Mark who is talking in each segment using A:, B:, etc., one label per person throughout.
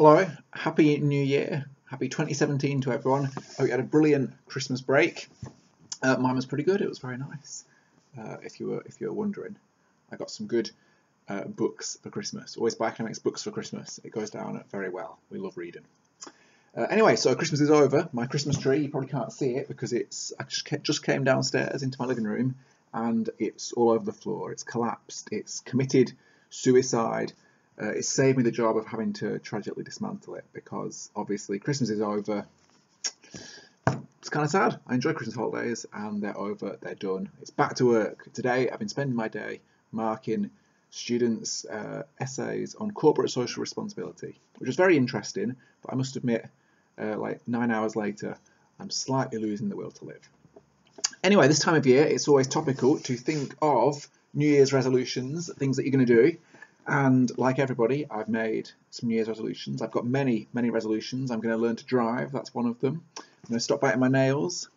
A: Hello, happy new year, happy 2017 to everyone. Hope you had a brilliant Christmas break. Mine was pretty good. It was very nice. If you were wondering, I got some good books for Christmas. Always buy academics books for Christmas. It goes down very well. We love reading. Anyway, so Christmas is over. My Christmas tree, you probably can't see it because I just came downstairs into my living room and it's all over the floor. It's collapsed. It's committed suicide. It saved me the job of having to tragically dismantle it because obviously Christmas is over. It's kind of sad. I enjoy Christmas holidays and they're over, they're done. It's back to work. Today I've been spending my day marking students' essays on corporate social responsibility, which is very interesting, but I must admit, like 9 hours later, I'm slightly losing the will to live. Anyway, this time of year, it's always topical to think of New Year's resolutions, things that you're going to do. And like everybody, I've made some New Year's resolutions. I've got many resolutions. I'm going to learn to drive. That's one of them. I'm going to stop biting my nails,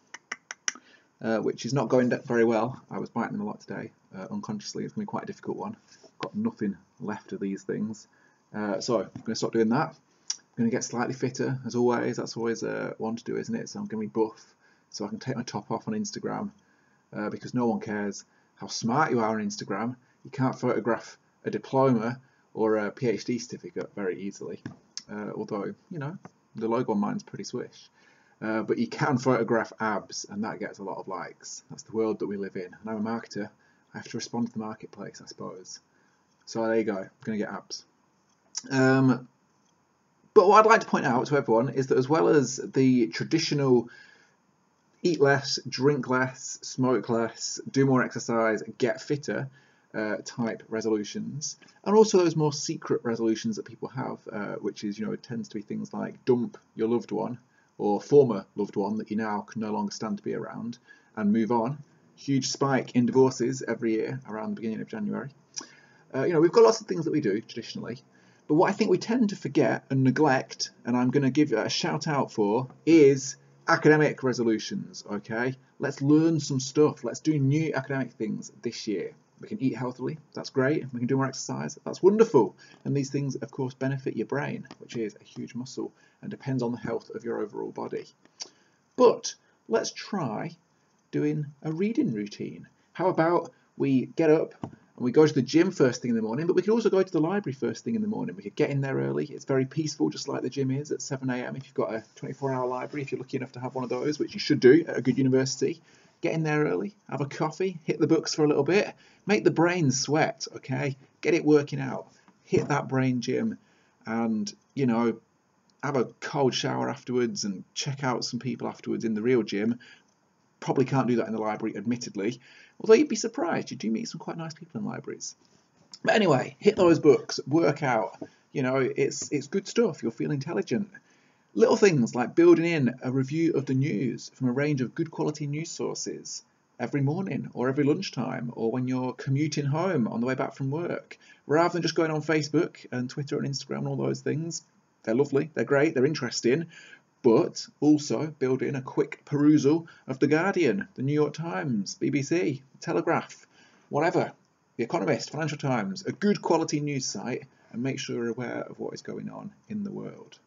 A: which is not going very well. I was biting them a lot today, unconsciously. It's going to be quite a difficult one. I've got nothing left of these things. So I'm going to stop doing that. I'm going to get slightly fitter, as always. That's always one to do, isn't it? So I'm going to be buff, so I can take my top off on Instagram, because no one cares how smart you are on Instagram. You can't photograph a diploma or a PhD certificate very easily, although, you know, the logo on mine's pretty swish. But you can photograph abs, and that gets a lot of likes. That's the world that we live in. And I'm a marketer. I have to respond to the marketplace, I suppose. So there you go. I'm going to get abs. But what I'd like to point out to everyone is that as well as the traditional eat less, drink less, smoke less, do more exercise, get fitter type resolutions, and also those more secret resolutions that people have, which is, it tends to be things like dump your loved one or former loved one that you now can no longer stand to be around and move on. Huge spike in divorces every year around the beginning of January. We've got lots of things that we do traditionally, but what I think we tend to forget and neglect, and I'm going to give a shout out for, is academic resolutions. Okay, let's learn some stuff. Let's do new academic things this year. We can eat healthily, that's great. We can do more exercise, that's wonderful. And these things, of course, benefit your brain, which is a huge muscle and depends on the health of your overall body. But let's try doing a reading routine. How about we get up and we go to the gym first thing in the morning, but we could also go to the library first thing in the morning. We could get in there early. It's very peaceful, just like the gym is at 7 a.m. if you've got a 24-hour library, if you're lucky enough to have one of those, which you should do at a good university. Get in there early, have a coffee, hit the books for a little bit, make the brain sweat, okay? Get it working out, hit that brain gym, and, have a cold shower afterwards and check out some people afterwards in the real gym. Probably can't do that in the library, admittedly, although you'd be surprised. You do meet some quite nice people in libraries. But anyway, hit those books, work out. It's good stuff. You'll feel intelligent. Little things like building in a review of the news from a range of good quality news sources every morning or every lunchtime or when you're commuting home on the way back from work, rather than just going on Facebook and Twitter and Instagram and all those things. They're lovely, they're great, they're interesting, but also build in a quick perusal of The Guardian, The New York Times, BBC, Telegraph, whatever, The Economist, Financial Times, a good quality news site, and make sure you're aware of what is going on in the world.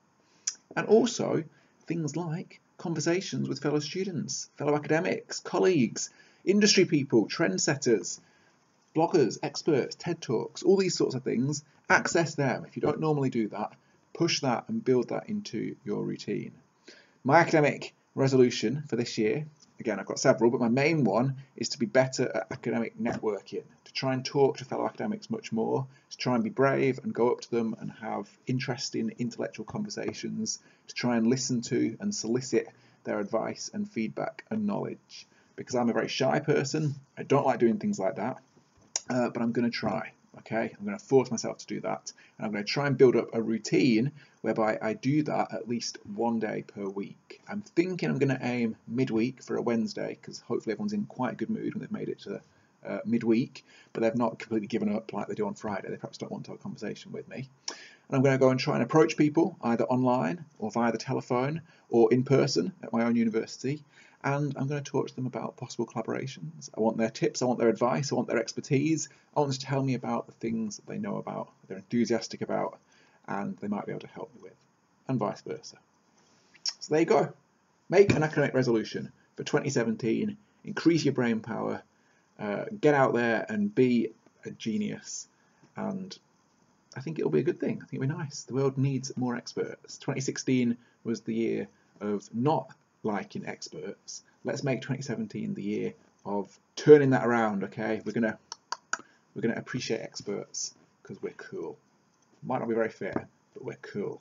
A: And also things like conversations with fellow students, fellow academics, colleagues, industry people, trendsetters, bloggers, experts, TED Talks, all these sorts of things. Access them. If you don't normally do that, push that and build that into your routine. My academic resolution for this year, again, I've got several, but my main one is to be better at academic networking, to try and talk to fellow academics much more, to try and be brave and go up to them and have interesting intellectual conversations, to try and listen to and solicit their advice and feedback and knowledge. Because I'm a very shy person, I don't like doing things like that, but I'm going to try. Okay, I'm going to force myself to do that, and I'm going to try and build up a routine whereby I do that at least one day per week. I'm thinking I'm going to aim midweek for a Wednesday, because hopefully everyone's in quite a good mood when they've made it to midweek, but they've not completely given up like they do on Friday. They perhaps don't want to have a conversation with me. And I'm going to go and try and approach people either online or via the telephone or in person at my own university, and I'm going to talk to them about possible collaborations. I want their tips, I want their advice, I want their expertise. I want them to tell me about the things that they know about, they're enthusiastic about, and they might be able to help me with. and vice versa. So there you go. Make an academic resolution for 2017. Increase your brain power. Get out there and be a genius. And I think it'll be a good thing. I think it'll be nice. The world needs more experts. 2016 was the year of not liking experts. Let's make 2017 the year of turning that around. Okay, we're gonna appreciate experts because we're cool. Might not be very fair, but we're cool.